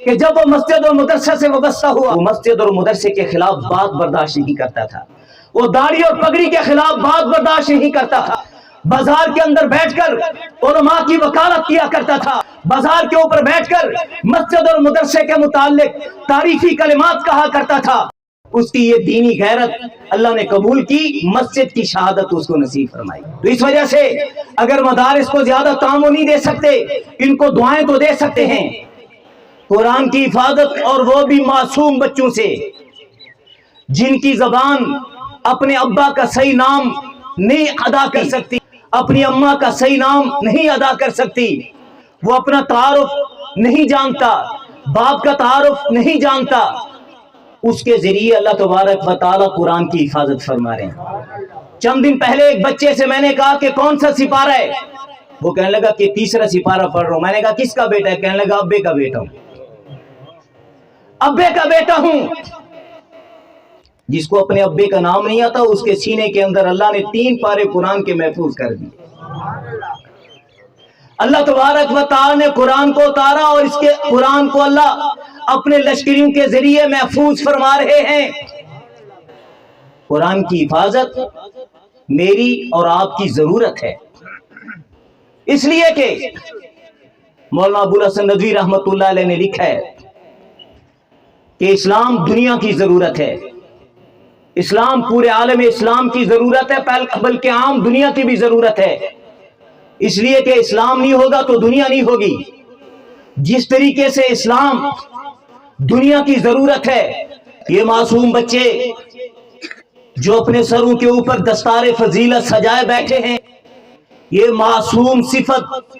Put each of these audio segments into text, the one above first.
کہ جب وہ مسجد اور مدرسے سے وابستہ ہوا وہ مسجد اور مدرسے کے خلاف بات برداشت نہیں کرتا تھا، وہ داڑھی اور پگڑی کے خلاف بات برداشت نہیں کرتا تھا، بازار کے اندر بیٹھ کر علماء کی وکالت کیا کرتا تھا، بازار کے اوپر بیٹھ کر مسجد اور مدرسے کے متعلق تعریفی کلمات کہا کرتا تھا۔ اس کی یہ دینی غیرت اللہ نے قبول کی، مسجد کی شہادت اس کو نصیب فرمائی۔ تو اس وجہ سے اگر مدارس کو زیادہ تعاون نہیں دے سکتے، ان کو دعائیں تو دے سکتے ہیں، قرآن کی حفاظت، اور وہ بھی معصوم بچوں سے جن کی زبان اپنے ابا کا صحیح نام نہیں ادا کر سکتی، اپنی اماں کا صحیح نام نہیں ادا کر سکتی، وہ اپنا تعارف نہیں جانتا، باپ کا تعارف نہیں جانتا، اس کے ذریعے اللہ تبارک و تعالی قرآن کی حفاظت فرما رہے ہیں۔ چند دن پہلے ایک بچے سے میں نے کہا کہ کون سا سپارہ ہے؟ وہ کہنے لگا کہ تیسرا سپارہ پڑھ رہا ہوں۔ میں نے کہا کس کا بیٹا ہے؟ کہنے لگا ابے کا بیٹا ہوں، ابے کا بیٹا ہوں۔ جس کو اپنے ابے کا نام نہیں آتا، اس کے سینے کے اندر اللہ نے 3 پارے قرآن کے محفوظ کر دیے۔ اللہ تبارک و تعالی نے قرآن کو اتارا، اور اس کے قرآن کو اللہ اپنے لشکریوں کے ذریعے محفوظ فرما رہے ہیں۔ قرآن کی حفاظت میری اور آپ کی ضرورت ہے، اس لیے کہ مولانا ابو الحسن ندوی رحمۃ اللہ علیہ نے لکھا ہے کہ اسلام دنیا کی ضرورت ہے، اسلام پورے عالم اسلام کی ضرورت ہے، بلکہ عام دنیا کی بھی ضرورت ہے، اس لیے کہ اسلام نہیں ہوگا تو دنیا نہیں ہوگی۔ جس طریقے سے اسلام دنیا کی ضرورت ہے، یہ معصوم بچے جو اپنے سروں کے اوپر دستار فضیلت سجائے بیٹھے ہیں، یہ معصوم صفت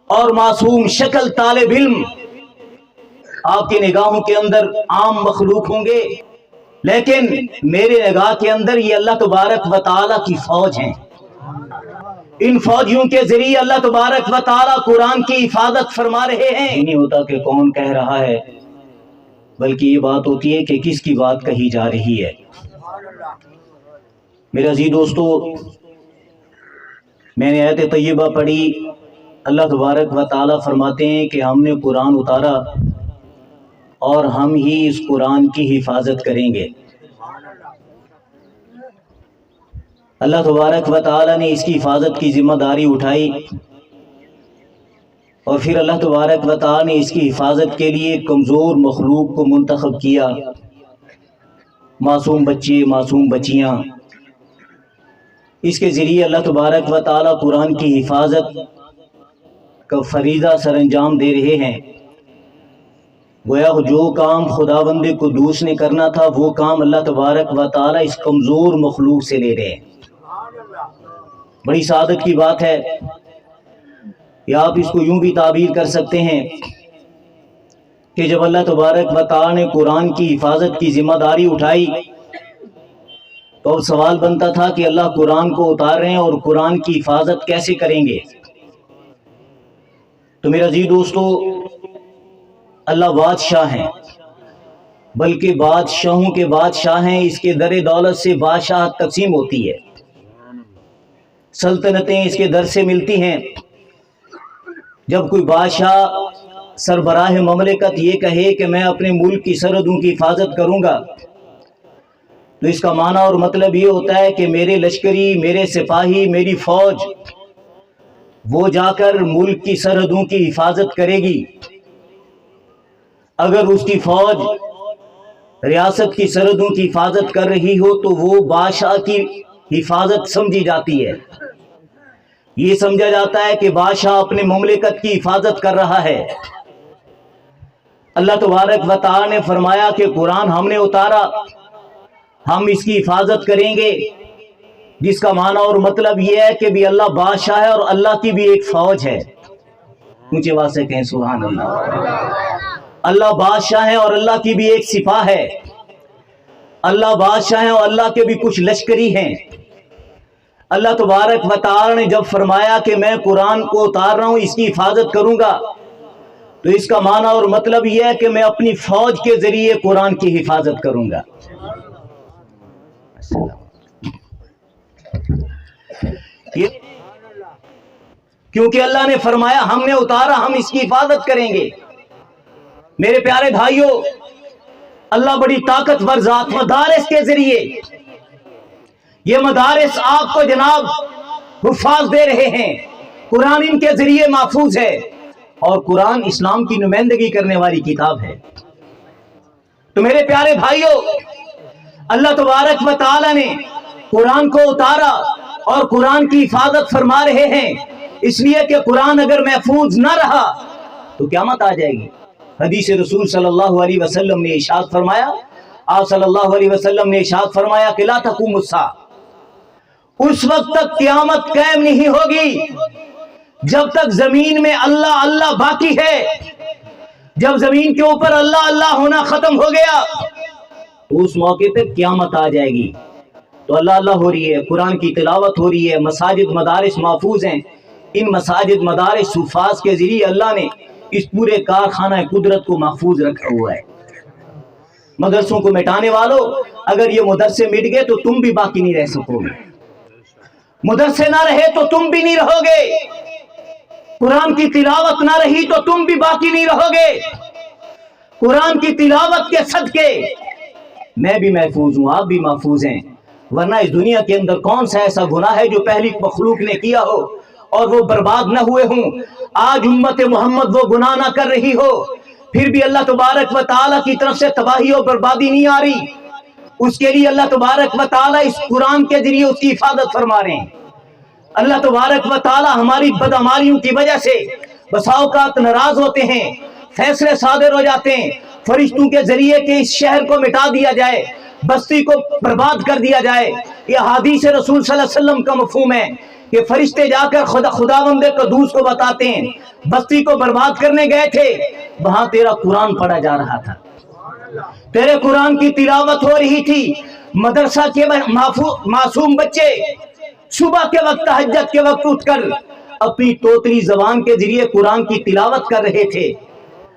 اور معصوم شکل طالب علم آپ کی نگاہوں کے اندر عام مخلوق ہوں گے، لیکن میرے نگاہ کے اندر یہ اللہ تبارک و تعالی کی فوج ہیں۔ ان فوجیوں کے ذریعے اللہ تبارک و تعالی قرآن کی حفاظت فرما رہے ہیں۔ یہ نہیں ہوتا کہ کون کہہ رہا ہے، بلکہ یہ بات ہوتی ہے کہ کس کی بات کہی جا رہی ہے۔ میرے عزیز دوستو، میں نے آیت طیبہ پڑھی، اللہ تبارک و تعالی فرماتے ہیں کہ ہم نے قرآن اتارا اور ہم ہی اس قرآن کی حفاظت کریں گے۔ اللہ تبارک و تعالی نے اس کی حفاظت کی ذمہ داری اٹھائی، اور پھر اللہ تبارک و تعالی نے اس کی حفاظت کے لیے کمزور مخلوق کو منتخب کیا، معصوم بچے، معصوم بچیاں۔ اس کے ذریعے اللہ تبارک و تعالی قرآن کی حفاظت کا فریضہ سر انجام دے رہے ہیں۔ گویا جو کام خداوند قدوس نے کرنا تھا، وہ کام اللہ تبارک و تعالی اس کمزور مخلوق سے لے رہے ہیں۔ بڑی سعادت کی بات ہے، یا آپ اس کو یوں بھی تعبیر کر سکتے ہیں کہ جب اللہ تبارک و تعالی نے قرآن کی حفاظت کی ذمہ داری اٹھائی، تو اب سوال بنتا تھا کہ اللہ قرآن کو اتار رہے ہیں اور قرآن کی حفاظت کیسے کریں گے؟ تو میرا عزیز دوستو، اللہ بادشاہ ہیں، بلکہ بادشاہوں کے بادشاہ ہیں۔ اس کے در دولت سے بادشاہت تقسیم ہوتی ہے، سلطنتیں اس کے در سے ملتی ہیں۔ جب کوئی بادشاہ سربراہ مملکت یہ کہے کہ میں اپنے ملک کی سرحدوں کی حفاظت کروں گا، تو اس کا معنی اور مطلب یہ ہوتا ہے کہ میرے لشکری، میرے سپاہی، میری فوج وہ جا کر ملک کی سرحدوں کی حفاظت کرے گی۔ اگر اس کی فوج ریاست کی سرحدوں کی حفاظت کر رہی ہو تو وہ بادشاہ کی حفاظت سمجھی جاتی ہے۔ یہ سمجھا جاتا ہے کہ بادشاہ اپنے مملکت کی حفاظت کر رہا ہے۔ اللہ تبارک و تعالی نے فرمایا کہ قرآن ہم نے اتارا، ہم اس کی حفاظت کریں گے، جس کا معنی اور مطلب یہ ہے کہ بھی اللہ بادشاہ ہے اور اللہ کی بھی ایک فوج ہے۔ اونچے آواز سے کہیں سبحان اللہ۔ اللہ بادشاہ ہے اور اللہ کی بھی ایک سپاہ ہے، اللہ بادشاہ ہے اور اللہ کے بھی کچھ لشکری ہیں۔ اللہ تبارک و تعالی نے جب فرمایا کہ میں قرآن کو اتار رہا ہوں، اس کی حفاظت کروں گا، تو اس کا معنی اور مطلب یہ ہے کہ میں اپنی فوج کے ذریعے قرآن کی حفاظت کروں گا۔ کیونکہ اللہ نے فرمایا ہم نے اتارا، ہم اس کی حفاظت کریں گے۔ میرے پیارے بھائیوں، اللہ بڑی طاقتور ذات مدارس کے ذریعے، یہ مدارس آپ کو جناب حفاظ دے رہے ہیں، قرآن ان کے ذریعے محفوظ ہے، اور قرآن اسلام کی نمائندگی کرنے والی کتاب ہے۔ تو میرے پیارے بھائیوں، اللہ تبارک و تعالی نے قرآن کو اتارا اور قرآن کی حفاظت فرما رہے ہیں، اس لیے کہ قرآن اگر محفوظ نہ رہا تو قیامت آ جائے گی۔ حدیث رسول صلی اللہ علیہ وسلم نے ارشاد فرمایا، آپ صلی اللہ علیہ وسلم نے ارشاد فرمایا کہ لا تقوم الساعہ، اس وقت تک قیامت قائم نہیں ہوگی جب تک زمین میں اللہ اللہ باقی ہے۔ جب زمین کے اوپر اللہ اللہ ہونا ختم ہو گیا تو اس موقع پہ قیامت آ جائے گی۔ تو اللہ اللہ ہو رہی ہے، قرآن کی تلاوت ہو رہی ہے، مساجد مدارس محفوظ ہیں، ان مساجد مدارس حفاظ کے ذریعے اللہ نے اس پورے کارخانہ قدرت کو محفوظ رکھا ہوا ہے۔ مدرسوں کو مٹانے والوں، اگر یہ مدرسے مٹ گئے تو تم بھی باقی نہیں رہ سکو گے، مدرسے نہ رہے تو تم بھی نہیں رہو گے، قرآن کی تلاوت نہ رہی تو تم بھی باقی نہیں رہو گے۔ قرآن کی تلاوت کے صدقے میں بھی محفوظ ہوں، آپ بھی محفوظ ہیں، ورنہ اس دنیا کے اندر کون سا ایسا گناہ ہے جو پہلی مخلوق نے کیا ہو اور وہ برباد نہ ہوئے ہوں۔ آج امت محمد وہ گناہ نہ کر رہی ہو، پھر بھی اللہ تبارک و تعالیٰ کی طرف سے تباہی اور بربادی نہیں آ رہی، اس کے لیے اللہ تبارک و تعالیٰ اس قرآن کے ذریعے اس کی حفاظت فرما رہے ہیں۔ اللہ تبارک و تعالیٰ ہماری بدعمالیوں کی وجہ سے بسا اوقات ناراض ہوتے ہیں، فیصلے صادر ہو جاتے ہیں فرشتوں کے ذریعے کہ اس شہر کو مٹا دیا جائے، بستی کو برباد کر دیا جائے۔ یہ حدیث رسول صلی اللہ علیہ وسلم کا مفہوم ہے کہ فرشتے جا کر خداوند قدوس کو بتاتے ہیں، بستی کو برباد کرنے گئے تھے، وہاں تیرا قرآن پڑھا جا رہا تھا، تیرے قرآن کی تلاوت ہو رہی تھی۔ مدرسہ کے معصوم بچے صبح کے وقت تہجد کے وقت اٹھ کر اپنی توتری زبان کے ذریعے قرآن کی تلاوت کر رہے تھے۔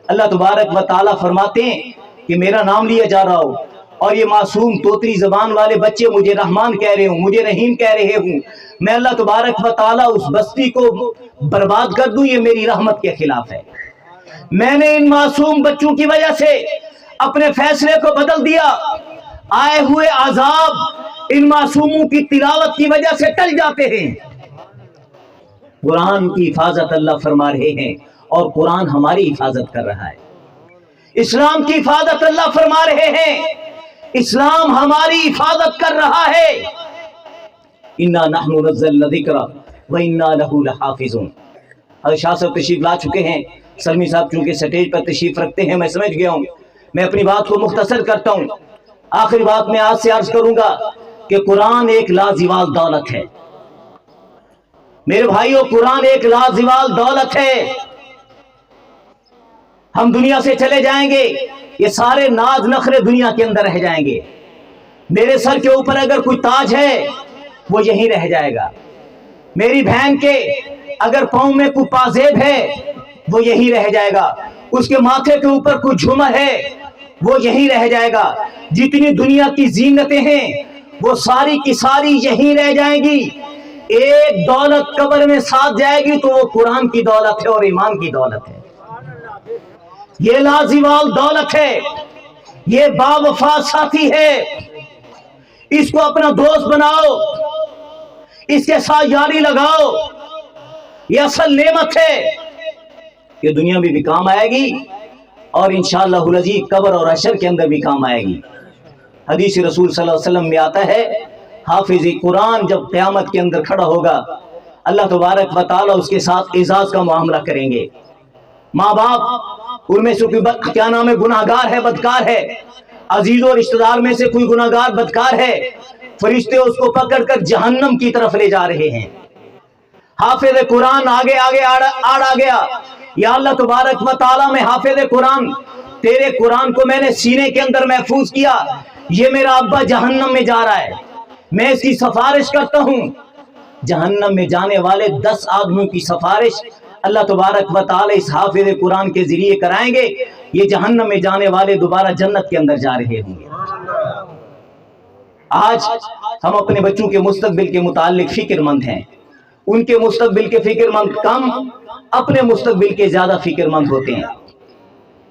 اللہ تبارک و تعالیٰ فرماتے ہیں کہ میرا نام لیا جا رہا ہو اور یہ معصوم توتری زبان والے بچے مجھے رحمان کہہ رہے ہوں، مجھے رحیم کہہ رہے ہوں، میں اللہ تبارک و تعالیٰ اس بستی کو برباد کر دوں، یہ میری رحمت کے خلاف ہے۔ میں نے ان معصوم بچوں کی وجہ سے اپنے فیصلے کو بدل دیا، آئے ہوئے عذاب ان معصوموں کی تلاوت کی وجہ سے ٹل جاتے ہیں۔ قرآن کی حفاظت اللہ فرما رہے ہیں اور قرآن ہماری حفاظت کر رہا ہے، اسلام کی حفاظت اللہ فرما رہے ہیں، اسلام ہماری حفاظت کر رہا ہے۔ اِنَّا نَحْنُ نَزَّلْنَا الذِّكْرَ وَإِنَّا لَهُ لَحَافِظُونَ۔ حضرت شاہ صاحب تشریف لا چکے ہیں، سلمی صاحب چونکہ سٹیج پر تشریف رکھتے ہیں، میں سمجھ گیا ہوں، میں اپنی بات کو مختصر کرتا ہوں۔ آخری بات میں آج سے عرض کروں گا کہ قرآن ایک لازوال دولت ہے میرے بھائیوں، قرآن ایک لازوال دولت ہے۔ ہم دنیا سے چلے جائیں گے، یہ سارے ناز نخرے دنیا کے اندر رہ جائیں گے، میرے سر کے اوپر اگر کوئی تاج ہے وہ یہیں رہ جائے گا، میری بہن کے اگر پاؤں میں کوئی پازیب ہے وہ یہیں رہ جائے گا، اس کے ماتھے کے اوپر کوئی جھومر ہے وہ یہیں رہ جائے گا، جتنی دنیا کی زینتیں ہیں وہ ساری کی ساری یہیں رہ جائیں گی۔ ایک دولت قبر میں ساتھ جائے گی تو وہ قرآن کی دولت ہے اور ایمان کی دولت ہے، یہ لازوال دولت ہے، یہ باوفا ساتھی ہے، اس کو اپنا دوست بناؤ، اس کے ساتھ یاری لگاؤ، یہ اصل نعمت ہے، یہ دنیا میں بھی کام آئے گی اور انشاءاللہ العزیز قبر اور حشر کے اندر بھی کام آئے گی۔ حدیث رسول صلی اللہ علیہ وسلم میں آتا ہے، حافظ قرآن جب قیامت کے اندر کھڑا ہوگا اللہ تبارک و تعالیٰ اس کے ساتھ اعزاز کا معاملہ کریں گے۔ ماں باپ ان میں سے کوئی کیا نام ہے گناہگار ہے، بدکار ہے، عزیز و رشتہ دار میں سے کوئی گناہگار بدکار ہے، فرشتے اس کو پکڑ کر جہنم کی طرف لے جا رہے ہیں۔ حافظ قرآن آگے آگے آڑا گیا، یا اللہ تبارک و تعالیٰ میں حافظ قرآن، تیرے قرآن کو میں نے سینے کے اندر محفوظ کیا، یہ میرا ابا جہنم میں جا رہا ہے، میں اس کی سفارش کرتا ہوں۔ جہنم میں جانے والے 10 آدمیوں کی سفارش اللہ تبارک و تعالی اس حافظ قرآن کے ذریعے کرائیں گے، یہ جہنم میں جانے والے دوبارہ جنت کے اندر جا رہے ہوں گے۔ آج ہم اپنے بچوں کے مستقبل کے متعلق فکر مند ہیں، ان کے مستقبل کے فکر مند کم، اپنے مستقبل کے زیادہ فکر مند ہوتے ہیں۔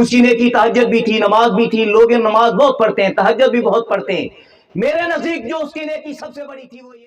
اس کی نیکی تہجد بھی تھی، نماز بھی تھی، لوگ نماز بہت پڑھتے ہیں، تہجد بھی بہت پڑھتے ہیں، میرے نزدیک جو اس کی نیکی سب سے بڑی تھی وہ یہ